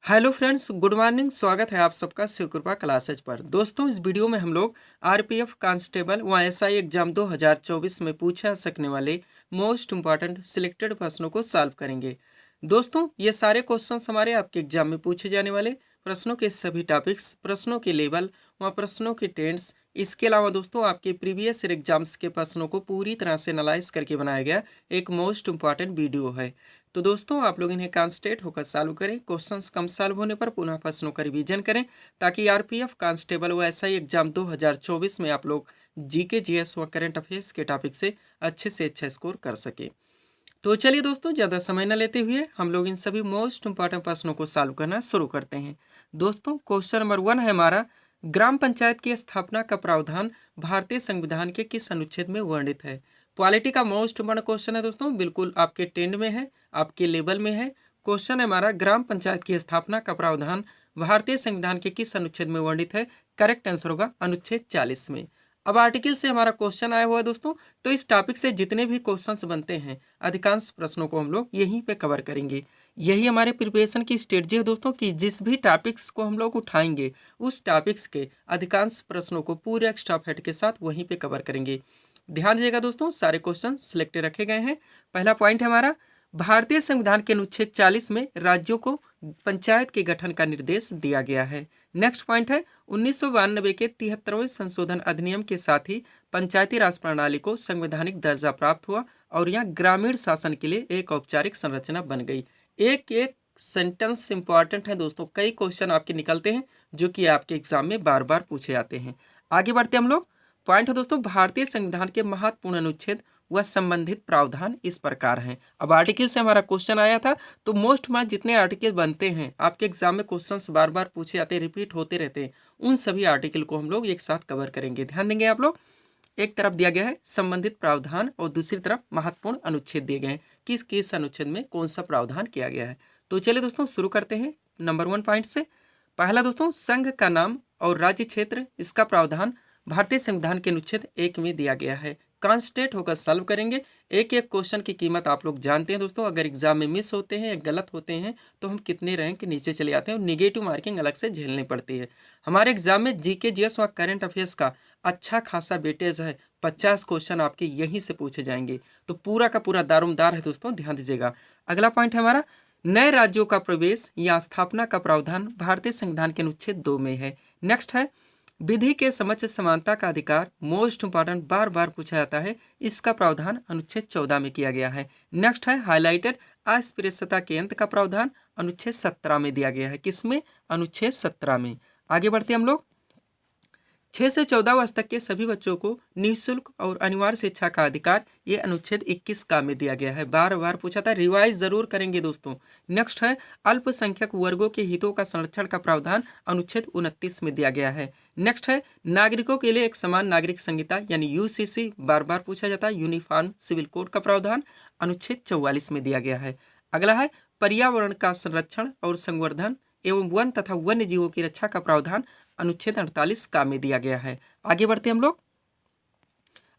Hello friends, good morning. स्वागत है आप सबका शिवकृपा क्लासेज पर। दोस्तों, इस वीडियो में हम लोग आरपीएफ कांस्टेबल व एसआई एग्जाम 2024 में पूछा सकने वाले मोस्ट इंपॉर्टेंट सिलेक्टेड प्रश्नों को सॉल्व करेंगे। दोस्तों, ये सारे क्वेश्चंस हमारे आपके एग्जाम में पूछे जाने वाले प्रश्नों के सभी टॉपिक्स, प्रश्नों के लेवल व प्रश्नों के टेंस, इसके अलावा दोस्तों आपके प्रीवियस एग्जाम्स के प्रश्नों को पूरी तरह से एनालाइज करके बनाया गया एक मोस्ट इंपॉर्टेंट वीडियो है। तो दोस्तों, आप लोग इन्हें कॉन्सेंट्रेट होकर सॉल्व करें। क्वेश्चंस कम सॉल्व होने पर पुनः प्रश्नों का रिवीजन करें, ताकि आरपीएफ कांस्टेबल व एसआई एग्जाम 2024 में आप लोग जीके, जीएस व करंट अफेयर्स के टॉपिक से अच्छा स्कोर कर सके। तो चलिए दोस्तों, ज़्यादा समय न लेते हुए हम लोग इन सभी मोस्ट इंपॉर्टेंट प्रश्नों को सॉल्व करना शुरू करते हैं। दोस्तों, क्वेश्चन नंबर 1 है हमारा, ग्राम पंचायत की स्थापना का प्रावधान भारतीय संविधान के किस अनुच्छेद में वर्णित है। क्वालिटी का मोस्ट इंपॉर्टेंट क्वेश्चन है दोस्तों, बिल्कुल आपके ट्रेंड में है, आपके लेवल में है। क्वेश्चन है हमारा, ग्राम पंचायत की स्थापना का प्रावधान भारतीय संविधान के किस अनुच्छेद में वर्णित है। करेक्ट आंसर होगा अनुच्छेद 40 में। अब आर्टिकल से हमारा क्वेश्चन आया हुआ है दोस्तों, तो इस टॉपिक से जितने भी क्वेश्चंस बनते हैं अधिकांश प्रश्नों को हम लोग यहीं पे कवर करेंगे। यही हमारे प्रिपरेशन की स्ट्रेटजी है दोस्तों, कि जिस भी टॉपिक्स को हम लोग उठाएंगे उस टॉपिक्स के अधिकांश प्रश्नों को पूरे एक्स्ट्रा फैक्ट के साथ वहीं पे कवर करेंगे। ध्यान दीजिएगा दोस्तों, सारे क्वेश्चन सिलेक्टेड रखे गए हैं। पहला पॉइंट है हमारा, भारतीय संविधान के अनुच्छेद 40 में राज्यों को पंचायत के गठन का निर्देश दिया गया है। नेक्स्ट पॉइंट है, 1992 के 73वें संशोधन अधिनियम के साथ ही पंचायती राज प्रणाली को संवैधानिक दर्जा प्राप्त हुआ और यह ग्रामीण शासन के लिए एक औपचारिक संरचना बन गई। एक एक सेंटेंस इंपॉर्टेंट है दोस्तों, कई क्वेश्चन आपके निकलते हैं जो कि आपके एग्जाम में बार बार पूछे जाते हैं। आगे बढ़ते हम लोग। पॉइंट है दोस्तों, भारतीय संविधान के महत्वपूर्ण अनुच्छेद व संबंधित प्रावधान इस प्रकार हैं। अब आर्टिकल से हमारा क्वेश्चन आया था, तो मोस्ट में जितने आर्टिकल बनते हैं आपके एग्जाम में क्वेश्चंस बार बार पूछे जाते हैं, रिपीट होते रहते हैं, उन सभी आर्टिकल को हम लोग एक साथ कवर करेंगे। ध्यान देंगे आप लोग, एक तरफ दिया गया है संबंधित प्रावधान और दूसरी तरफ महत्वपूर्ण अनुच्छेद दिए गए हैं, किस किस अनुच्छेद में कौन सा प्रावधान किया गया है। तो चलिए दोस्तों शुरू करते हैं नंबर 1 पॉइंट से। पहला दोस्तों, संघ का नाम और राज्य क्षेत्र, इसका प्रावधान भारतीय संविधान के अनुच्छेद 1 में दिया गया है। कॉन्सेंट्रेट होकर सॉल्व करेंगे। एक एक क्वेश्चन की कीमत आप लोग जानते हैं दोस्तों, अगर एग्जाम में मिस होते हैं या गलत होते हैं तो हम कितने रैंक नीचे चले जाते हैं और निगेटिव मार्किंग अलग से झेलनी पड़ती है। हमारे एग्जाम में जीके, जीएस व करंट अफेयर्स का अच्छा खासा वेटेज है, 50 क्वेश्चन आपके यहीं से पूछे जाएंगे, तो पूरा का पूरा दारोमदार है दोस्तों, ध्यान दीजिएगा। अगला पॉइंट है हमारा, नए राज्यों का प्रवेश या स्थापना का प्रावधान भारतीय संविधान के अनुच्छेद 2 में है। नेक्स्ट है, विधि के समक्ष समानता का अधिकार, मोस्ट इंपॉर्टेंट, बार बार पूछा जाता है, इसका प्रावधान अनुच्छेद 14 में किया गया है। नेक्स्ट है, हाईलाइटेड अस्पृश्यता के अंत का प्रावधान अनुच्छेद 17 में दिया गया है। किसमें? अनुच्छेद 17 में। आगे बढ़ते हम लोग। 6 से 14 वर्ष तक के सभी बच्चों को निःशुल्क और अनिवार्य शिक्षा का अधिकार, ये अनुच्छेद 21 का में दिया गया है। बार बार पूछा था, रिवाइज जरूर करेंगे दोस्तों। नेक्स्ट है, अल्पसंख्यक वर्गों के हितों का संरक्षण का प्रावधान अनुच्छेद 29 में दिया गया है। नेक्स्ट है, नागरिकों के लिए एक समान नागरिक संहिता यानी यूसीसी, बार बार पूछा जाता है, यूनिफॉर्म सिविल कोड का प्रावधान अनुच्छेद 44 में दिया गया है। अगला है, पर्यावरण का संरक्षण और संवर्धन एवं वन तथा वन्य जीवों की रक्षा का प्रावधान अनुच्छेद 48 का में दिया गया है। आगे बढ़ते हम लोग।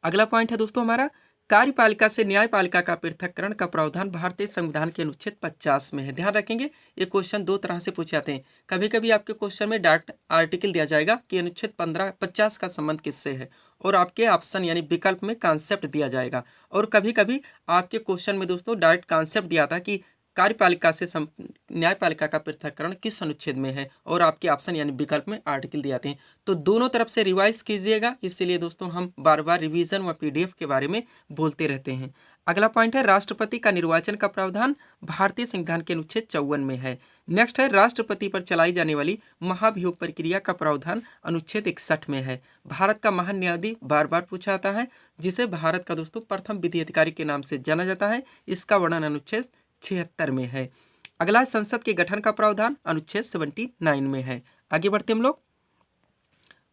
अगला पॉइंट है दोस्तों हमारा, कार्यपालिका से न्यायपालिका का पृथक्करण का प्रावधान भारतीय संविधान के अनुच्छेद 50 में है। ध्यान रखेंगे, ये क्वेश्चन दो तरह से पूछे जाते हैं। कभी कभी आपके क्वेश्चन में डायरेक्ट आर्टिकल दिया जाएगा कि अनुच्छेद 50 का संबंध किससे है, और आपके ऑप्शन यानी विकल्प में कॉन्सेप्ट दिया जाएगा। और कभी कभी आपके क्वेश्चन में दोस्तों डायरेक्ट कॉन्सेप्ट दिया था कि कार्यपालिका से न्यायपालिका का पृथक्करण किस अनुच्छेद में है, और आपके ऑप्शन यानी विकल्प में आर्टिकल दिए जाते हैं। तो दोनों तरफ से रिवाइज कीजिएगा, इसीलिए दोस्तों हम बार बार रिवीजन व पीडीएफ के बारे में बोलते रहते हैं। अगला पॉइंट है, राष्ट्रपति का निर्वाचन का प्रावधान भारतीय संविधान के अनुच्छेद 54 में है। नेक्स्ट है, राष्ट्रपति पर चलाई जाने वाली महाभियोग प्रक्रिया का प्रावधान अनुच्छेद 61 में है। भारत का महान न्यायाधीश बार बार पूछा जाता है, जिसे भारत का दोस्तों प्रथम विधि अधिकारी के नाम से जाना जाता है, इसका वर्णन अनुच्छेद 76 में है। अगला, संसद के गठन का प्रावधान अनुच्छेद 79 में है। आगे बढ़ते हम लोग।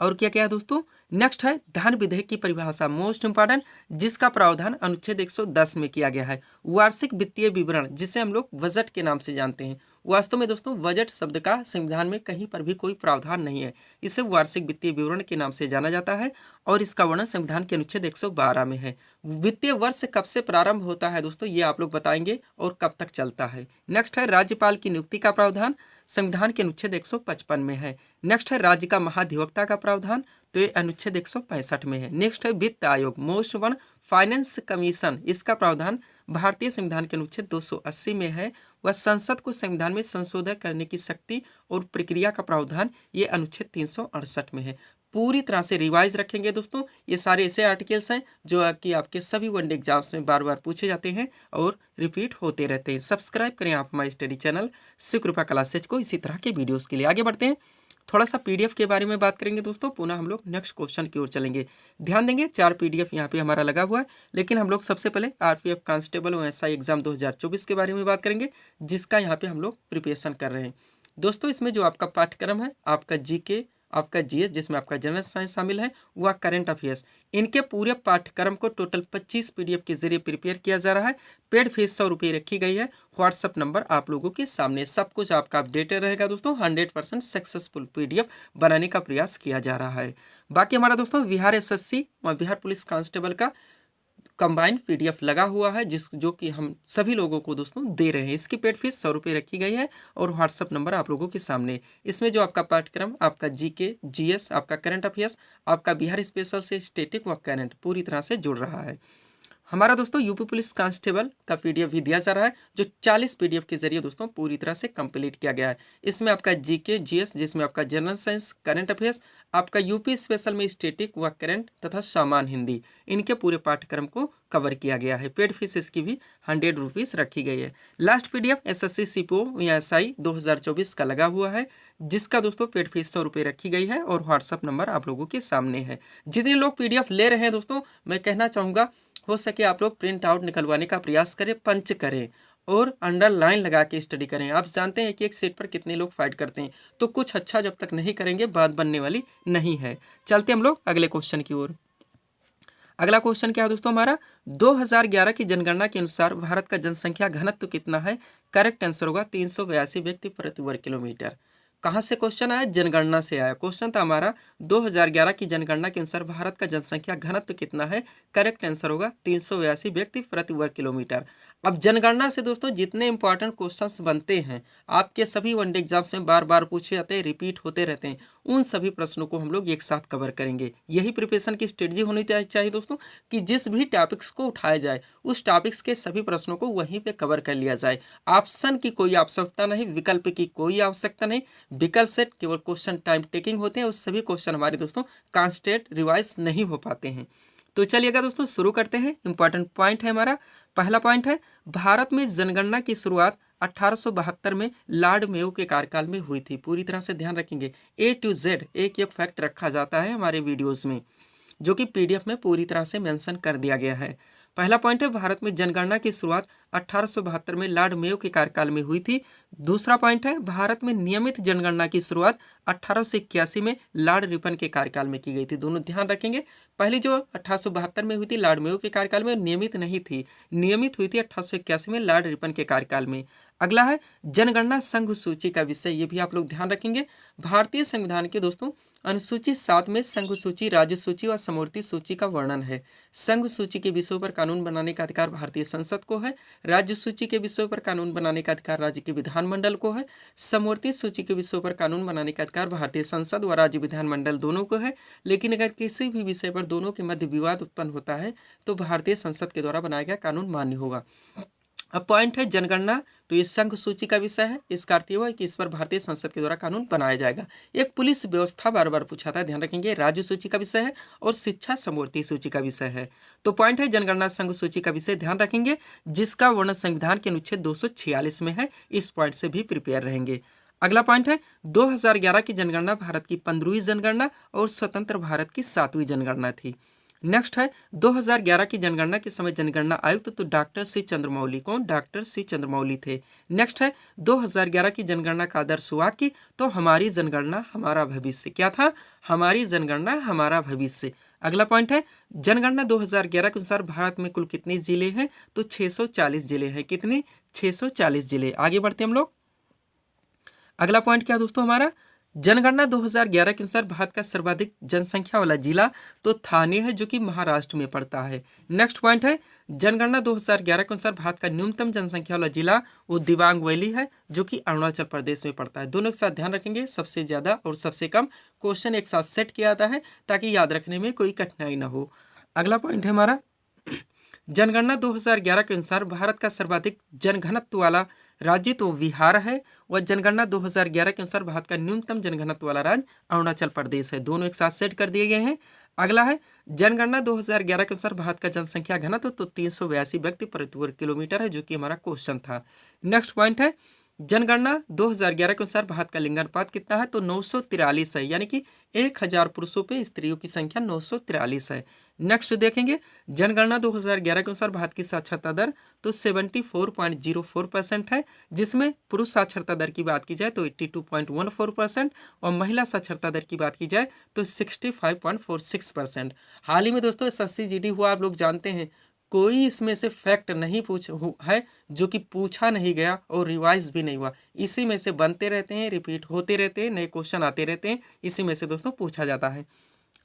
और क्या क्या है दोस्तों? नेक्स्ट है, धन विधेयक की परिभाषा, मोस्ट इंपॉर्टेंट, जिसका प्रावधान अनुच्छेद 110 में किया गया है। वार्षिक वित्तीय विवरण, जिसे हम लोग बजट के नाम से जानते हैं, वास्तव में दोस्तों बजट शब्द का संविधान में कहीं पर भी कोई प्रावधान नहीं है। इसे वार्षिक वित्तीय विवरण के नाम से जाना जाता है और इसका वर्णन संविधान के अनुच्छेद 112 में है। वित्तीय वर्ष कब से प्रारंभ होता है दोस्तों, ये आप लोग बताएंगे और कब तक चलता है। नेक्स्ट है राज्यपाल की नियुक्ति का प्रावधान, संविधान के अनुच्छेद 155 में है। नेक्स्ट है राज्य का महाधिवक्ता का प्रावधान, तो ये अनुच्छेद 165 में है। नेक्स्ट है वित्त आयोग, मोस्ट वन फाइनेंस कमीशन, इसका प्रावधान भारतीय संविधान के अनुच्छेद 280 में है। वह संसद को संविधान में संशोधन करने की शक्ति और प्रक्रिया का प्रावधान ये अनुच्छेद 368 में है। पूरी तरह से रिवाइज रखेंगे दोस्तों। ये सारे ऐसे आर्टिकल्स हैं जो कि आपके सभी वनडे एग्जाम्स में बार बार पूछे जाते हैं और रिपीट होते रहते हैं। सब्सक्राइब करें आप हमारे स्टडी चैनल शिवकृपा क्लासेज को इसी तरह के वीडियोस के लिए। आगे बढ़ते हैं, थोड़ा सा पीडीएफ के बारे में बात करेंगे दोस्तों। पुनः हम लोग नेक्स्ट क्वेश्चन की ओर चलेंगे। ध्यान देंगे 4 पीडीएफ यहाँ पे हमारा लगा हुआ है, लेकिन हम लोग सबसे पहले आरपीएफ कांस्टेबल और एसआई एग्जाम 2024 के बारे में बात करेंगे, जिसका यहाँ पे हम लोग प्रिपरेशन कर रहे हैं दोस्तों। इसमें जो आपका पाठ्यक्रम है, आपका जीके, आपका जीएस, जिसमें आपका जनरल साइंस शामिल है, वह करंट अफेयर्स, इनके पूरे पाठ्यक्रम को टोटल 25 पीडीएफ के जरिए प्रिपेयर किया जा रहा है। पेड फीस 100 रुपये रखी गई है। व्हाट्सअप नंबर आप लोगों के सामने, सब कुछ आपका अपडेटेड रहेगा दोस्तों। 100% सक्सेसफुल पीडीएफ बनाने का प्रयास किया जा रहा है। बाकी हमारा दोस्तों बिहार एसएससी व बिहार पुलिस कांस्टेबल का कंबाइंड पीडीएफ लगा हुआ है, जो कि हम सभी लोगों को दोस्तों दे रहे हैं। इसकी पेड फीस 100 रुपये रखी गई है और व्हाट्सअप नंबर आप लोगों के सामने। इसमें जो आपका पाठ्यक्रम, आपका जीके, जीएस, आपका करंट अफेयर्स, आपका बिहार स्पेशल से स्टैटिक व करंट पूरी तरह से जुड़ रहा है। हमारा दोस्तों यूपी पुलिस कांस्टेबल का पीडीएफ भी दिया जा रहा है, जो 40 पीडीएफ के जरिए दोस्तों पूरी तरह से कंप्लीट किया गया है। इसमें आपका जीके, जीएस, जिसमें आपका जनरल साइंस, करंट अफेयर्स, आपका यूपी स्पेशल में स्टैटिक व करंट तथा सामान्य हिंदी, इनके पूरे पाठ्यक्रम को कवर किया गया है। पेड फीस इसकी भी 100 रुपीज़ रखी गई है। लास्ट पीडीएफ एसएससी सीपीओ या एसआई 2024 का लगा हुआ है, जिसका दोस्तों पेड फीस 100 रुपये रखी गई है और व्हाट्सअप नंबर आप लोगों के सामने है। जितने लोग पीडीएफ ले रहे हैं दोस्तों, मैं कहना चाहूँगा हो सके आप लोग प्रिंट आउट निकलवाने का प्रयास करें, पंच करें और अंडरलाइन लगा के स्टडी करें। आप जानते हैं कि एक सेट पर कितने लोग फाइट करते हैं, तो कुछ अच्छा जब तक नहीं करेंगे बात बनने वाली नहीं है। चलते हम लोग अगले क्वेश्चन की ओर। अगला क्वेश्चन क्या है दोस्तों हमारा, 2011 की जनगणना के अनुसार भारत का जनसंख्या घनत्व कितना है? करेक्ट आंसर होगा 382 व्यक्ति प्रति वर्ग किलोमीटर। कहाँ से क्वेश्चन आया? जनगणना से आया। क्वेश्चन था हमारा 2011 की जनगणना के अनुसार भारत का जनसंख्या घनत्व कितना है? करेक्ट आंसर होगा 382 व्यक्ति प्रति वर्ग किलोमीटर। अब जनगणना से दोस्तों जितने इंपॉर्टेंट क्वेश्चंस बनते हैं, आपके सभी वनडे एग्जाम्स में बार बार पूछे जाते हैं, रिपीट होते रहते हैं, उन सभी प्रश्नों को हम लोग एक साथ कवर करेंगे। यही प्रिपरेशन की स्ट्रेटजी होनी चाहिए दोस्तों, कि जिस भी टॉपिक्स को उठाया जाए उस टॉपिक्स के सभी प्रश्नों को वहीं पे कवर कर लिया जाए। ऑप्शन की कोई आवश्यकता नहीं, विकल्प की कोई आवश्यकता नहीं। विकल्प से केवल क्वेश्चन टाइम टेकिंग होते हैं, उस सभी क्वेश्चन हमारे दोस्तों कांस्टेंट रिवाइज नहीं हो पाते हैं। तो चलिएगा दोस्तों शुरू करते हैं। इंपॉर्टेंट पॉइंट है हमारा, पहला पॉइंट है, भारत में जनगणना की शुरुआत 1872 में लॉर्ड मेयो के कार्यकाल में हुई थी। पूरी तरह से ध्यान रखेंगे, A to Z एक फैक्ट रखा जाता है हमारे वीडियोस में, जो कि पीडीएफ में पूरी तरह से मेंशन कर दिया गया है। पहला पॉइंट है, भारत में जनगणना की शुरुआत 1872 में लॉर्ड मेयो के कार्यकाल में हुई थी। दूसरा पॉइंट है, भारत में नियमित जनगणना की शुरुआत 1881 में लॉर्ड रिपन के कार्यकाल में की गई थी। दोनों ध्यान रखेंगे, पहली जो 1872 में हुई थी लॉर्ड मेयो के कार्यकाल में, नियमित नहीं थी, नियमित हुई थी 1881 में लॉर्ड रिपन के कार्यकाल में। अगला है जनगणना संघ सूची का विषय, ये भी आप लोग ध्यान रखेंगे। भारतीय संविधान के दोस्तों अनुसूची 7 में संघ सूची, राज्य सूची और समवर्ती सूची का वर्णन है। संघ सूची के विषयों पर कानून बनाने का अधिकार भारतीय संसद को है। राज्य सूची के विषयों पर कानून बनाने का अधिकार राज्य के विधानमंडल को है। समवर्ती सूची के विषयों पर कानून बनाने का अधिकार भारतीय संसद व राज्य विधानमंडल दोनों को है। लेकिन अगर किसी भी विषय पर दोनों के मध्य विवाद उत्पन्न होता है तो भारतीय संसद के द्वारा बनाया गया कानून मान्य होगा। अब पॉइंट है जनगणना, तो ये संघ सूची का विषय है। इसका अर्थ हुआ कि इस पर भारतीय संसद के द्वारा कानून बनाया जाएगा। एक पुलिस व्यवस्था बार बार पूछा था, ध्यान रखेंगे, राज्य सूची का विषय है और शिक्षा समवर्ती सूची का विषय है। तो पॉइंट है जनगणना संघ सूची का विषय, ध्यान रखेंगे, जिसका वर्णन संविधान के अनुच्छेद 246 में है। इस पॉइंट से भी प्रिपेयर रहेंगे। अगला पॉइंट है, 2011 की जनगणना भारत की 15वीं जनगणना और स्वतंत्र भारत की 7वीं जनगणना थी। नेक्स्ट है, 2011 की जनगणना के समय जनगणना आयुक्त तो डॉक्टर सी चंद्रमौली, कौन? डॉक्टर सी चंद्रमौली थे। नेक्स्ट है, 2011 की जनगणना का आदर्श वाक्य तो हमारी जनगणना हमारा भविष्य। क्या था? हमारी जनगणना हमारा भविष्य। अगला पॉइंट है, जनगणना 2011 के अनुसार भारत में कुल कितने जिले हैं? तो 640 जिले हैं। कितने? 640 जिले। आगे बढ़ते हम लोग। अगला पॉइंट क्या है दोस्तों हमारा, जनगणना 2011 के अनुसार भारत का सर्वाधिक जनसंख्या वाला जिला तो थाने है, जो कि महाराष्ट्र में पड़ता है। नेक्स्ट पॉइंट है, जनगणना 2011 के अनुसार भारत का न्यूनतम जनसंख्या वाला जिला वो दिबांग वैली है, जो कि अरुणाचल प्रदेश में पड़ता है। दोनों के साथ ध्यान रखेंगे, सबसे ज्यादा और सबसे कम क्वेश्चन एक साथ सेट किया जाता है ताकि याद रखने में कोई कठिनाई ना हो। अगला पॉइंट है हमारा, जनगणना 2011 के अनुसार भारत का सर्वाधिक जनघनत्व वाला राज्य तो बिहार है, व जनगणना 2011 के अनुसार भारत का न्यूनतम जनघनत्व वाला राज्य अरुणाचल प्रदेश है। दोनों एक साथ सेट कर दिए गए हैं। अगला है, जनगणना 2011 के अनुसार भारत का जनसंख्या घनत्व तो 382 व्यक्ति प्रति वर्ग किलोमीटर है, जो कि हमारा क्वेश्चन था। नेक्स्ट पॉइंट है, जनगणना 2011 के अनुसार भारत का लिंगानुपात कितना है, तो 943 है, यानी कि 1000 पुरुषों पे स्त्रियों की संख्या 943 है। नेक्स्ट देखेंगे, जनगणना 2011 के अनुसार भारत की साक्षरता दर तो 74.04% है, जिसमें पुरुष साक्षरता दर की बात की जाए तो 82.14% और महिला साक्षरता दर की बात की जाए तो 65.46%। हाल ही में दोस्तों SSC GD हुआ, आप लोग जानते हैं, कोई इसमें से फैक्ट नहीं है जो कि पूछा नहीं गया और रिवाइज भी नहीं हुआ। इसी में से बनते रहते हैं, रिपीट होते रहते हैं, नए क्वेश्चन आते रहते हैं, इसी में से दोस्तों पूछा जाता है।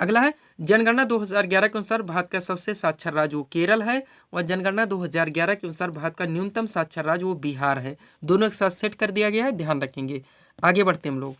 अगला है, जनगणना 2011 के अनुसार भारत का सबसे साक्षर राज्य वो केरल है, और जनगणना 2011 के अनुसार भारत का न्यूनतम साक्षर राज्य वो बिहार है। दोनों एक साथ सेट कर दिया गया है, ध्यान रखेंगे। आगे बढ़ते हैं हम लोग।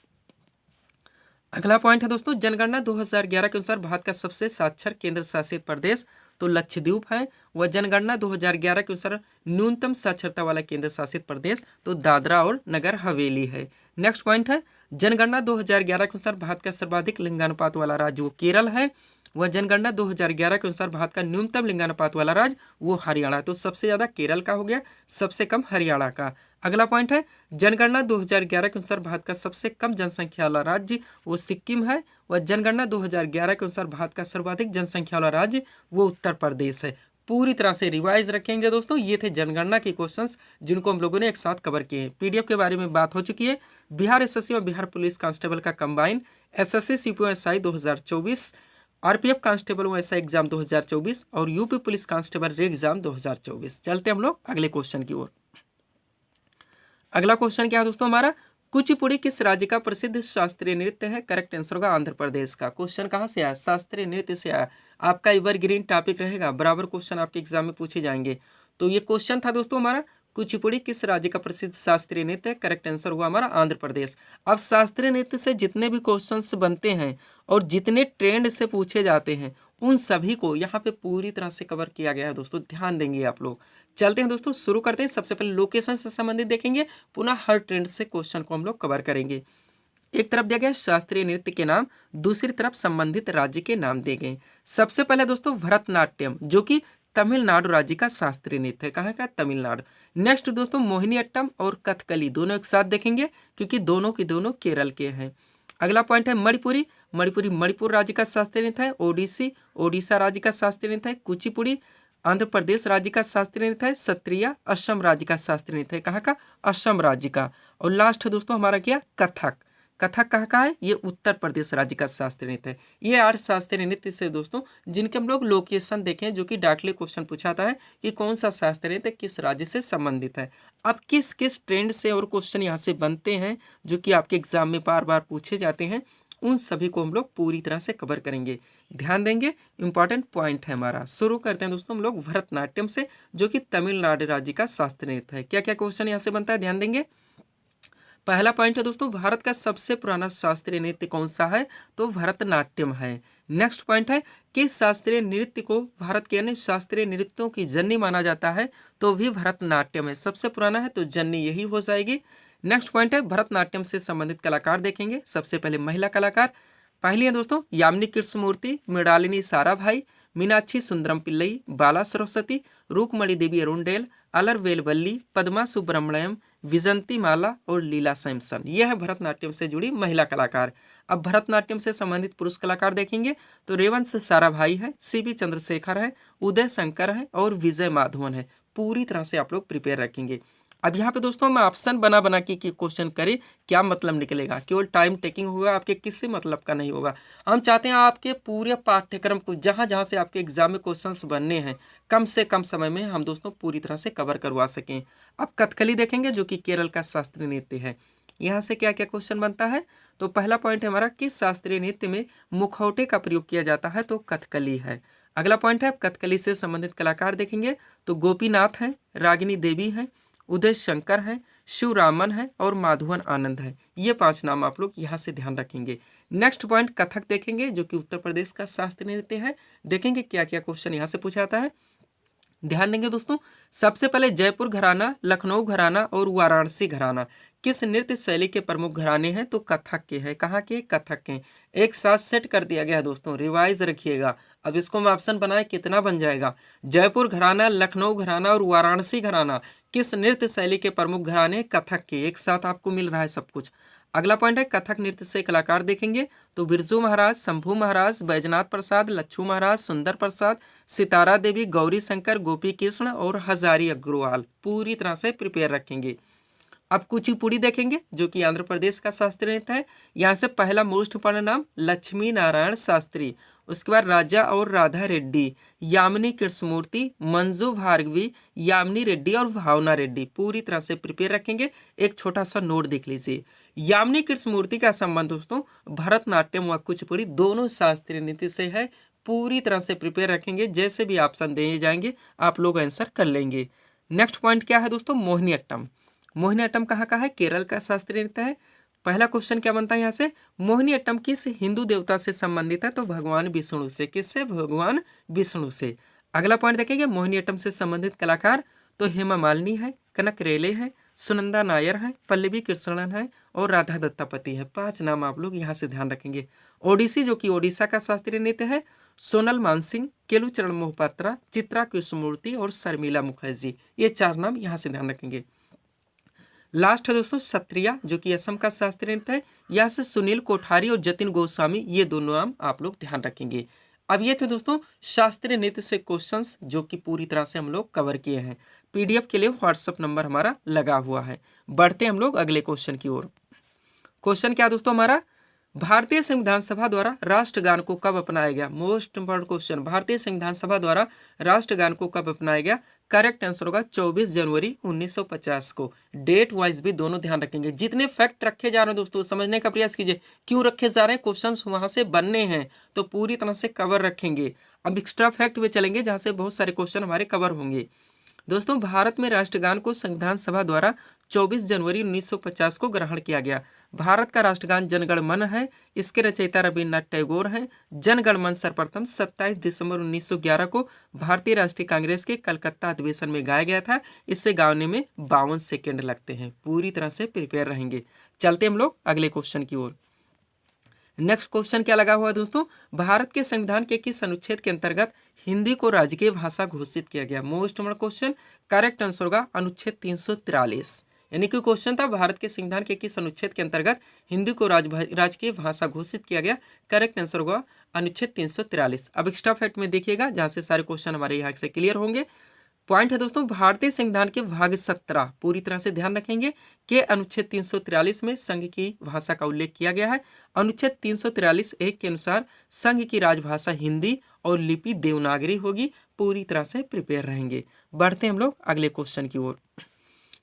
अगला पॉइंट है दोस्तों, जनगणना 2011 के अनुसार भारत का सबसे साक्षर केंद्र शासित प्रदेश तो लक्षद्वीप है, व जनगणना 2011 के अनुसार न्यूनतम साक्षरता वाला केंद्र शासित प्रदेश तो दादरा और नगर हवेली है। नेक्स्ट पॉइंट है, जनगणना 2011 के अनुसार भारत का सर्वाधिक लिंगानुपात वाला राज्य वो केरल है, वह जनगणना 2011 के अनुसार भारत का न्यूनतम लिंगानुपात वाला राज्य वो हरियाणा, तो सबसे ज्यादा केरल का हो गया, सबसे कम हरियाणा का। अगला पॉइंट है, जनगणना 2011 के अनुसार भारत का सबसे कम जनसंख्या वाला राज्य वो सिक्किम है, व जनगणना 2011 के अनुसार भारत का सर्वाधिक जनसंख्या वाला राज्य वो उत्तर प्रदेश है। पूरी तरह से रिवाइज रखेंगे दोस्तों। ये थे जनगणना के क्वेश्चंस जिनको हम लोगों ने एक साथ कवर किए हैं। PDF के बारे में बात हो चुकी है। बिहार SSC और बिहार पुलिस कांस्टेबल का combine, SSC CPO SI 2024, RPF constable वो SI एग्जाम 2024 और UP पुलिस कांस्टेबल रे एग्जाम 2024। चलते हम लोग अगले क्वेश्चन की ओर। अगला क्वेश्चन क्या है दोस्तों हमारा, कुचिपुड़ी किस राज्य का प्रसिद्ध शास्त्रीय नृत्य है? करेक्ट आंसर होगा आंध्र प्रदेश का। क्वेश्चन कहाँ से आया? शास्त्रीय नृत्य से आया। आपका एवरग्रीन टॉपिक रहेगा, बराबर क्वेश्चन आपके एग्जाम में पूछे जाएंगे। तो ये क्वेश्चन था दोस्तों हमारा, कुचिपुड़ी किस राज्य का प्रसिद्ध शास्त्रीय नृत्य है? करेक्ट आंसर हुआ हमारा आंध्र प्रदेश। अब शास्त्रीय नृत्य से जितने भी क्वेश्चंस बनते हैं और जितने ट्रेंड से पूछे जाते हैं उन सभी को यहाँ पे पूरी तरह से कवर किया गया है दोस्तों, ध्यान देंगे आप लोग। चलते हैं दोस्तों, शुरू करते हैं। सबसे पहले लोकेशन से संबंधित देखेंगे, पुनः हर ट्रेंड से क्वेश्चन को हम लोग कवर करेंगे। एक तरफ दिया गया शास्त्रीय नृत्य के नाम, दूसरी तरफ संबंधित राज्य के नाम दिए गए। सबसे पहले दोस्तों भरतनाट्यम, जो कि तमिलनाडु राज्य का शास्त्रीय नृत्य है। कहाँ का? तमिलनाडु। नेक्स्ट दोस्तों मोहिनीअट्टम और कथकली, दोनों एक साथ देखेंगे क्योंकि दोनों की दोनों केरल के हैं। अगला पॉइंट है मणिपुरी, मणिपुर राज्य का शास्त्रीय नृत्य है। ओडिसी, ओडिशा राज्य का शास्त्रीय नृत्य है। कुचिपुड़ी, आंध्र प्रदेश राज्य का शास्त्रीय नृत्य है। सत्रिया, असम राज्य का शास्त्रीय नृत्य है। कहाँ का? असम राज्य का। और लास्ट दोस्तों हमारा क्या? कथक। कथक कहाँ का है? ये उत्तर प्रदेश राज्य का शास्त्रीय नृत्य है। ये 8 शास्त्रीय नृत्य से दोस्तों जिनके हम लोग लोकेशन देखें, जो कि डायरेक्टली क्वेश्चन पूछाता है कि कौन सा शास्त्रीय नृत्य किस राज्य से संबंधित है। अब किस किस ट्रेंड से और क्वेश्चन यहाँ से बनते हैं जो कि आपके एग्जाम में बार बार पूछे जाते हैं, उन सभी को हम लोग पूरी तरह से कवर करेंगे, ध्यान देंगे। इंपॉर्टेंट पॉइंट है हमारा। शुरू करते हैं दोस्तों हम लोग भरतनाट्यम से, जो कि तमिलनाडु राज्य का शास्त्रीय नृत्य है। क्या क्या क्वेश्चन यहाँ से बनता है, ध्यान देंगे। पहला पॉइंट है दोस्तों, भारत का सबसे पुराना शास्त्रीय नृत्य कौन सा है? तो भरतनाट्यम है। नेक्स्ट पॉइंट है, किस शास्त्रीय नृत्य को भारत के अन्य शास्त्रीय नृत्यों की जननी माना जाता है? तो भी भरतनाट्यम है। सबसे पुराना है तो जननी यही हो जाएगी। नेक्स्ट पॉइंट है, भरतनाट्यम से संबंधित कलाकार देखेंगे। सबसे पहले महिला कलाकार पहली है दोस्तों यामिनी कृष्णमूर्ति, मृणालिनी साराभाई, मीनाक्षी सुंदरम पिल्लई, बाला सरस्वती, रूकमणि देवी अरुणडेल, अलर वेलवल्ली, पद्मा सुब्रमण्यम, विजंती माला और लीला सैमसन। यह है भरतनाट्यम से जुड़ी महिला कलाकार। अब भरतनाट्यम से संबंधित पुरुष कलाकार देखेंगे तो रेवंश साराभाई है, CB चंद्रशेखर है, उदय शंकर है और विजय माधवन है। पूरी तरह से आप लोग प्रिपेयर रखेंगे। अब यहाँ पे दोस्तों मैं ऑप्शन बना बना के क्वेश्चन करें, क्या मतलब निकलेगा? केवल टाइम टेकिंग होगा, आपके किसी मतलब का नहीं होगा। हम चाहते हैं आपके पूरे पाठ्यक्रम को जहाँ जहाँ से आपके एग्जाम में क्वेश्चंस बनने हैं, कम से कम समय में हम दोस्तों पूरी तरह से कवर करवा सकें। अब कथकली देखेंगे, जो कि केरल का शास्त्रीय नृत्य है। यहाँ से क्या क्या क्वेश्चन बनता है। तो पहला पॉइंट है हमारा, किस शास्त्रीय नृत्य में मुखौटे का प्रयोग किया जाता है, तो कथकली है। अगला पॉइंट है, कथकली से संबंधित कलाकार देखेंगे तो गोपीनाथ हैं, रागिनी देवी हैं, उदय शंकर हैं, शिवरामन है और माधवन आनंद है। ये 5 नाम आप लोग यहाँ से ध्यान रखेंगे। नेक्स्ट पॉइंट कथक देखेंगे, जो कि उत्तर प्रदेश का शास्त्रीय नृत्य है। देखेंगे क्या क्या क्वेश्चन यहाँ से पूछा जाता है। ध्यान देंगे दोस्तों, सबसे पहले जयपुर घराना, लखनऊ घराना और वाराणसी घराना किस नृत्य शैली के प्रमुख घराने हैं, तो कथक के हैं। कहाँ के, कथक के। एक साथ सेट कर दिया गया है दोस्तों, रिवाइज रखिएगा। अब इसको मैं ऑप्शन बनाए, कितना बन जाएगा। जयपुर घराना, लखनऊ घराना और वाराणसी घराना किस नृत्य शैली के प्रमुख घराने, कथक के। एक साथ आपको मिल रहा है सब कुछ। अगला पॉइंट है, कथक नृत्य से कलाकार देखेंगे तो बिरजू महाराज, शंभू महाराज, बैजनाथ प्रसाद, लच्छू महाराज, सुंदर प्रसाद, सितारा देवी, गौरी शंकर, गोपी कृष्ण और हजारी अग्रवाल पूरी तरह से प्रिपेयर रखेंगे। अब कुचिपुड़ी देखेंगे, जो कि आंध्र प्रदेश का शास्त्रीय नृत्य है। यहाँ से पहला मोस्ट इंपॉर्टेंट नाम लक्ष्मी नारायण शास्त्री, उसके बाद राजा और राधा रेड्डी, यामिनी कृष्णमूर्ति, मंजू भार्गवी, यामिनी रेड्डी और भावना रेड्डी पूरी तरह से प्रिपेयर रखेंगे। एक छोटा सा नोट देख लीजिए, यामिनी कृष्णमूर्ति का संबंध दोस्तों भरतनाट्यम व कुचिपुड़ी दोनों शास्त्रीय नृत्य से है। पूरी तरह से प्रिपेयर रखेंगे, जैसे भी ऑप्शन दिए जाएंगे आप लोग आंसर कर लेंगे। नेक्स्ट पॉइंट क्या है दोस्तों, मोहिनीअट्टम। मोहिनीअट्टम कहाँ का है, केरल का शास्त्रीय नृत्य है। पहला क्वेश्चन क्या बनता है यहाँ से, मोहिनीअट्टम किस हिंदू देवता से संबंधित है, तो भगवान विष्णु से। किससे, भगवान विष्णु से। अगला पॉइंट देखेंगे, मोहिनीअट्टम से संबंधित कलाकार तो हेमा मालिनी है, कनक रेले है, सुनंदा नायर है, पल्लवी कृष्णन है और राधा दत्तापति है। 5 नाम आप लोग यहाँ से ध्यान रखेंगे। ओडिसी, जो कि ओडिशा का शास्त्रीय नृत्य है, सोनल मानसिंह, केलुचरण मोहपात्रा, चित्रा कृष्णमूर्ति और शर्मिला मुखर्जी। ये 4 नाम यहाँ से ध्यान रखेंगे। लास्ट है दोस्तों सत्रिया, जो कि असम का शास्त्रीय नृत्य है। यहाँ से सुनील कोठारी और जतिन गोस्वामी, ये दोनों नाम आप लोग ध्यान रखेंगे। अब ये थे दोस्तों शास्त्रीय नृत्य से क्वेश्चंस, जो कि पूरी तरह से हम लोग कवर किए हैं। पीडीएफ के लिए व्हाट्सएप नंबर हमारा लगा हुआ है। बढ़ते हम लोग अगले क्वेश्चन की ओर। क्वेश्चन क्या दोस्तों हमारा, भारतीय संविधान सभा द्वारा राष्ट्रगान को कब अपनाया गया। मोस्ट इंपॉर्टेंट क्वेश्चन, भारतीय संविधान सभा द्वारा राष्ट्रगान को कब अपनाया गया। करेक्ट आंसर होगा 24 जनवरी 1950 को। डेट वाइज भी दोनों ध्यान रखेंगे। जितने फैक्ट रखे जा रहे हैं दोस्तों समझने का प्रयास कीजिए, क्यों रखे जा रहे हैं, क्वेश्चन वहां से बनने हैं तो पूरी तरह से कवर रखेंगे। अब एक्स्ट्रा फैक्ट में चलेंगे जहां से बहुत सारे क्वेश्चन हमारे कवर होंगे। दोस्तों भारत में राष्ट्रगान को संविधान सभा द्वारा 24 जनवरी 1950 को ग्रहण किया गया। भारत का राष्ट्रगान जनगण मन है। इसके रचयिता रविन्द्रनाथ टैगोर हैं। जनगण मन सर्वप्रथम 27 दिसंबर 1911 को भारतीय राष्ट्रीय कांग्रेस के कलकत्ता अधिवेशन में गाया गया था। इससे गाने में 52 सेकेंड लगते हैं। पूरी तरह से प्रिपेयर रहेंगे। चलते हम लोग अगले क्वेश्चन की ओर। नेक्स्ट क्वेश्चन क्या लगा हुआ है दोस्तों, भारत के संविधान के किस अनुच्छेद के अंतर्गत हिंदी को राजकीय भाषा घोषित किया गया। Most important question, correct answer होगा अनुच्छेद 343। यानी कि क्वेश्चन था भारत के संविधान के किस अनुच्छेद के अंतर्गत हिंदी को राजकीय भाषा घोषित किया गया। करेक्ट आंसर होगा अनुच्छेद 343। अब एक्स्ट्रा फैक्ट में देखिएगा जहां से सारे क्वेश्चन हमारे यहाँ से क्लियर होंगे। पॉइंट है दोस्तों, भारतीय संविधान के भाग 17 पूरी तरह से ध्यान रखेंगे कि अनुच्छेद 343 में संघ की भाषा का उल्लेख किया गया है। अनुच्छेद 343(1) के अनुसार संघ की राजभाषा हिंदी और लिपि देवनागरी होगी। पूरी तरह से प्रिपेयर रहेंगे। बढ़ते हम लोग अगले क्वेश्चन की ओर।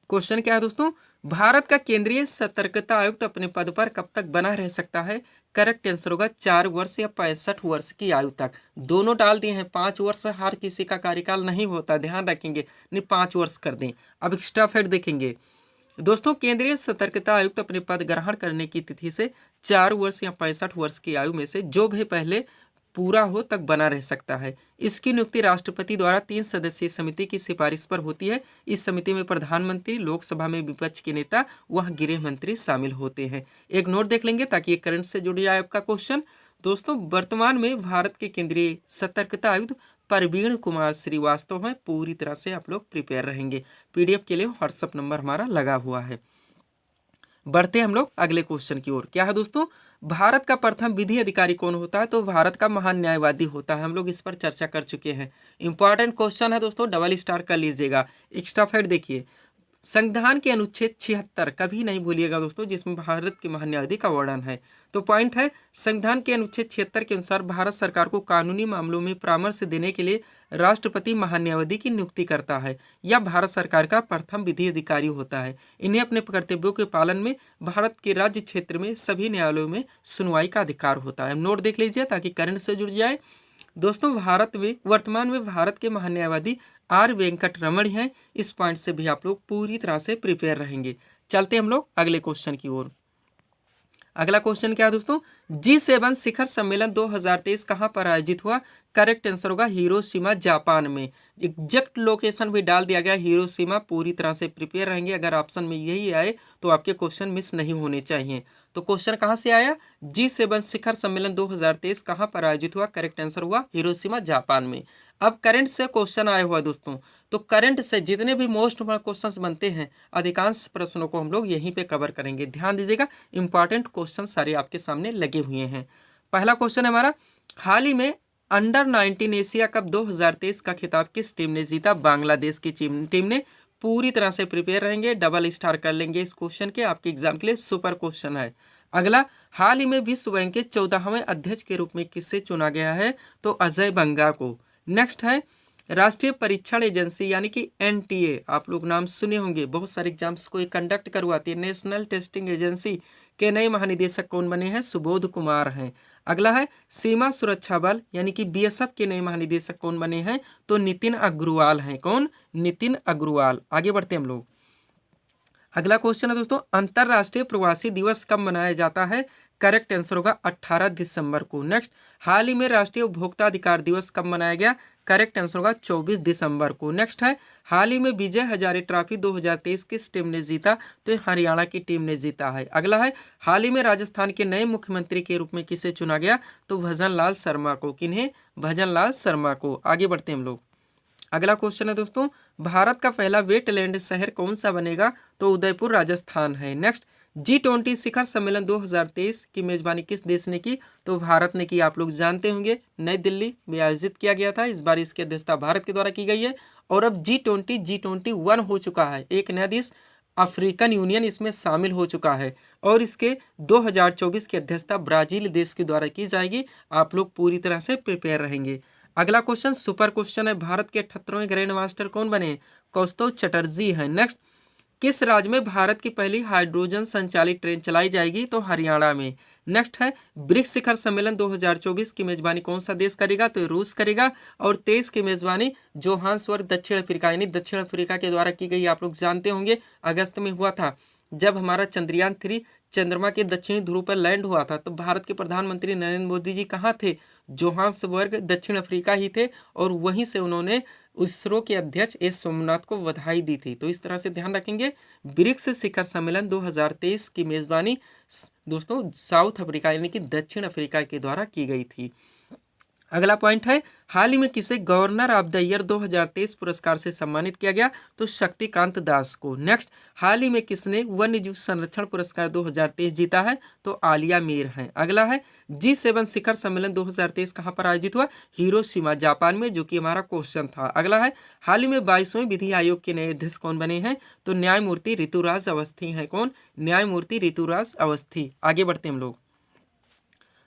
क्वेश्चन क्या है दोस्तों, भारत का केंद्रीय सतर्कता आयुक्त अपने पद पर कब तक बना रह सकता है। करेक्ट आंसर होगा 4 वर्ष या 65 वर्ष की आयु तक। दोनों डाल दिए हैं। 5 वर्ष हर किसी का कार्यकाल नहीं होता, ध्यान रखेंगे, नहीं 5 वर्ष कर दें। अब एक्स्ट्रा फैक्ट देखेंगे दोस्तों, केंद्रीय सतर्कता आयुक्त अपने पद ग्रहण करने की तिथि से 4 वर्ष या 65 वर्ष की आयु में से जो भी पहले पूरा हो तक बना रह सकता है। इसकी नियुक्ति राष्ट्रपति द्वारा 3 सदस्यीय समिति की सिफारिश पर होती है। इस समिति में प्रधानमंत्री, लोकसभा में विपक्ष के नेता वह गृह मंत्री शामिल होते हैं। एक नोट देख लेंगे ताकि ये करंट से जुड़ जाए आपका क्वेश्चन। दोस्तों वर्तमान में भारत के केंद्रीय सतर्कता आयुक्त प्रवीण कुमार श्रीवास्तव हैं। पूरी तरह से आप लोग प्रिपेयर रहेंगे। पीडीएफ के लिए व्हाट्सएप नंबर हमारा लगा हुआ है। बढ़ते हम लोग अगले क्वेश्चन की ओर। क्या है दोस्तों, भारत का प्रथम विधि अधिकारी कौन होता है। तो भारत का महान न्यायवादी होता है। हम लोग इस पर चर्चा कर चुके हैं। इंपॉर्टेंट क्वेश्चन है दोस्तों, डबल स्टार कर लीजिएगा। एक्स्ट्रा फैक्ट देखिए, संविधान के अनुच्छेद 76 कभी नहीं भूलिएगा दोस्तों, जिसमें भारत के महान्यायाधीश का वर्णन है। तो पॉइंट है, संविधान के अनुच्छेद 76 के अनुसार भारत सरकार को कानूनी मामलों में परामर्श देने के लिए राष्ट्रपति महान्यायाधीश की नियुक्ति करता है। यह भारत सरकार का प्रथम विधि अधिकारी होता है। इन्हें अपने कर्तव्यों के पालन में भारत के राज्य क्षेत्र में सभी न्यायालयों में सुनवाई का अधिकार होता है। नोट देख लीजिए ताकि करंट से जुड़ जाए। दोस्तों भारत में वर्तमान में भारत के महान्यायवादी आर वेंकट रमण हैं। इस पॉइंट से भी आप लोग पूरी तरह से प्रिपेयर रहेंगे। चलते हम लोग अगले क्वेश्चन की ओर। अगला क्वेश्चन क्या है दोस्तों, G7 शिखर सम्मेलन 2023 कहाँ पर आयोजित हुआ? करेक्ट आंसर होगा हिरोशिमा जापान में। एग्जैक्ट लोकेशन भी डाल दिया गया हिरोशिमा। पूरी तरह से प्रिपेयर रहेंगे, अगर ऑप्शन में यही आए तो आपके क्वेश्चन मिस नहीं होने चाहिए। तो क्वेश्चन कहाँ से आया? G7 शिखर सम्मेलन 2023 कहाँ पर आयोजित हुआ? करेक्ट आंसर हुआ हिरोशिमा जापान में। अब करंट से क्वेश्चन आया हुआ दोस्तों, तो करंट से जितने भी मोस्ट इंपोर्टेंट क्वेश्चंस बनते हैं अधिकांश प्रश्नों को हम लोग यहीं पे कवर करेंगे। ध्यान दीजिएगा, इंपॉर्टेंट क्वेश्चन सारे आपके सामने लगे हुए हैं। पहला क्वेश्चन है हमारा, हाल ही में अंडर 19 एशिया कप 2023 का खिताब किस टीम ने जीता? बांग्लादेश की टीम ने। पूरी तरह से प्रिपेयर रहेंगे, डबल स्टार कर लेंगे इस क्वेश्चन के, आपके एग्जाम के लिए सुपर क्वेश्चन है। अगला, हाल ही में विश्व बैंक के 14वें अध्यक्ष के रूप में किसे चुना गया है? तो अजय बंगा को। नेक्स्ट है, राष्ट्रीय परीक्षण एजेंसी यानी कि NTA, आप लोग नाम सुने होंगे, बहुत सारे एग्जाम्स को कंडक्ट करवाती है। नेशनल टेस्टिंग एजेंसी के नए महानिदेशक कौन बने हैं? सुबोध कुमार हैं। अगला है, सीमा सुरक्षा बल यानी कि BSF के नए महानिदेशक कौन बने हैं? तो नितिन अग्रवाल हैं। कौन? नितिन अग्रवाल। आगे बढ़ते हैं हम लोग। अगला क्वेश्चन है दोस्तों, अंतर्राष्ट्रीय प्रवासी दिवस कब मनाया जाता है? करेक्ट आंसर होगा 18 दिसंबर को। नेक्स्ट, हाल ही में राष्ट्रीय उपभोक्ता अधिकार दिवस कब मनाया गया? करेक्ट आंसर होगा 24 दिसंबर को। नेक्स्ट है, हाल ही में विजय हजारे ट्रॉफी 2023 किस टीम ने जीता? तो हरियाणा की टीम ने जीता है। अगला है, हाल ही में राजस्थान के नए मुख्यमंत्री के रूप में किसे चुना गया? तो भजन लाल शर्मा को। किन्हें? भजन लाल शर्मा को। आगे बढ़ते हैं हम लोग। अगला क्वेश्चन है दोस्तों, भारत का पहला वेटलैंड शहर कौन सा बनेगा? तो उदयपुर राजस्थान है। नेक्स्ट, G20 शिखर सम्मेलन 2023 की मेजबानी किस देश ने की? तो भारत ने की। आप लोग जानते होंगे नई दिल्ली में आयोजित किया गया था। इस बार इसकी अध्यक्षता भारत के द्वारा की गई है। और अब G21 हो चुका है। एक नया देश अफ्रीकन यूनियन इसमें शामिल हो चुका है और इसके 2024 की अध्यक्षता ब्राजील देश के द्वारा की जाएगी। आप लोग पूरी तरह से प्रिपेयर रहेंगे। अगला क्वेश्चन सुपर क्वेश्चन है, भारत के 78वें ग्रैंड मास्टर कौन बने? कौस्तुभ चटर्जी हैं। नेक्स्ट, किस राज्य में भारत की पहली हाइड्रोजन संचालित ट्रेन चलाई जाएगी? तो हरियाणा में। नेक्स्ट है, ब्रिक्स शिखर सम्मेलन 2024 की मेजबानी कौन सा देश करेगा? तो रूस करेगा। और 23 की मेजबानी जोहान्सबर्ग दक्षिण अफ्रीका यानी दक्षिण अफ्रीका के द्वारा की गई। आप लोग जानते होंगे अगस्त में हुआ था जब हमारा चंद्रयान 3 चंद्रमा के दक्षिणी ध्रुव पर लैंड हुआ था, तो भारत के प्रधानमंत्री नरेंद्र मोदी जी कहाँ थे? जोहान्सबर्ग दक्षिण अफ्रीका ही थे और वहीं से उन्होंने इसरो के अध्यक्ष एस सोमनाथ को बधाई दी थी। तो इस तरह से ध्यान रखेंगे, ब्रिक्स शिखर सम्मेलन 2023 की मेजबानी दोस्तों साउथ अफ्रीका यानी कि दक्षिण अफ्रीका के द्वारा की गई थी। अगला पॉइंट है, हाल ही में किसे गवर्नर ऑफ द ईयर 2023 पुरस्कार से सम्मानित किया गया? तो शक्तिकांत दास को। नेक्स्ट, हाल ही में किसने वन्य जीव संरक्षण पुरस्कार 2023 जीता है? तो आलिया मीर हैं। अगला है, G7 शिखर सम्मेलन 2023 कहाँ पर आयोजित हुआ? हिरोशिमा जापान में, जो कि हमारा क्वेश्चन था। अगला है, हाल ही में 22वें विधि आयोग के नए अध्यक्ष कौन बने हैं? तो न्यायमूर्ति ऋतुराज अवस्थी हैं। कौन? न्यायमूर्ति ऋतुराज अवस्थी। आगे बढ़ते हम लोग।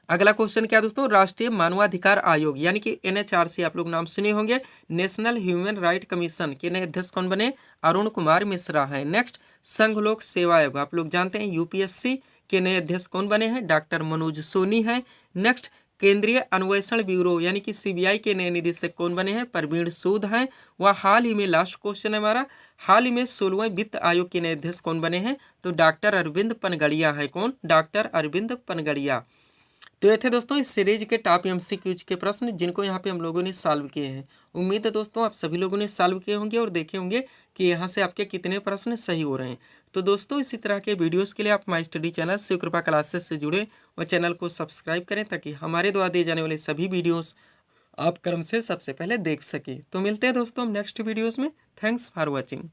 अगला क्वेश्चन क्या दोस्तों, राष्ट्रीय मानवाधिकार आयोग यानी कि NHRC आप लोग नाम सुने होंगे, नेशनल ह्यूमन राइट कमीशन के नए अध्यक्ष कौन बने? अरुण कुमार मिश्रा हैं। नेक्स्ट, संघ लोक सेवा आयोग आप लोग जानते हैं UPSC के नए अध्यक्ष कौन बने हैं? डॉक्टर मनोज सोनी हैं। नेक्स्ट, केंद्रीय अन्वेषण ब्यूरो यानी कि CBI के नए निदेशक कौन बने हैं? प्रवीण सूद हैं। वह हाल ही में, लास्ट क्वेश्चन है हमारा, हाल ही में 16वें वित्त आयोग के नए अध्यक्ष कौन बने हैं? तो डॉक्टर अरविंद पनगड़िया है। कौन? डॉक्टर अरविंद पनगड़िया। तो ये थे दोस्तों इस सीरीज के टॉप MCQs के प्रश्न जिनको यहाँ पे हम लोगों ने सॉल्व किए हैं। उम्मीद है दोस्तों आप सभी लोगों ने सॉल्व किए होंगे और देखे होंगे कि यहाँ से आपके कितने प्रश्न सही हो रहे हैं। तो दोस्तों इसी तरह के वीडियोस के लिए आप माई स्टडी चैनल शिव कृपा क्लासेस से जुड़े और चैनल को सब्सक्राइब करें ताकि हमारे द्वारा दिए जाने वाले सभी वीडियोस आप क्रम से सबसे पहले देख सकें। तो मिलते हैं दोस्तों हम नेक्स्ट वीडियोज़ में। Thanks for watching.